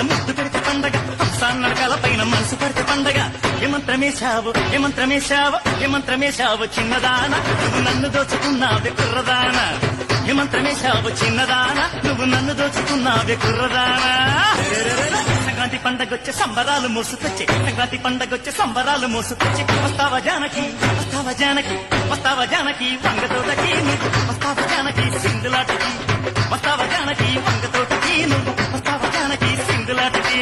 పైన ముద్దు పెడితే పండగ నడకల పైన మనసు పడితే పండగ ఏమంత్రమేశావు ఏమంత్రమేశావు ఏమంత్రమేశావు చిన్నదాన నువ్వు నన్ను దోచుకున్నావే కుర్రదానా ఏమంత్రమేశావు చిన్నదానా నువ్వు నన్ను దోచుకున్నావే కుర్రదానా సంక్రాంతి పండగొచ్చే సంబరాలు మోసుకొచ్చే సంక్రాంతి పండగొచ్చే సంబరాలు మోసుకొచ్చే వస్తావా జానకి వస్తావా జానకి వస్తావా జానకి వంగతోటకి నువ్వు వస్తావా జానకి సింధులాటకి వస్తావా జానకి వంగతోటకి నువ్వు వస్తావా జానకి సింధులాటకి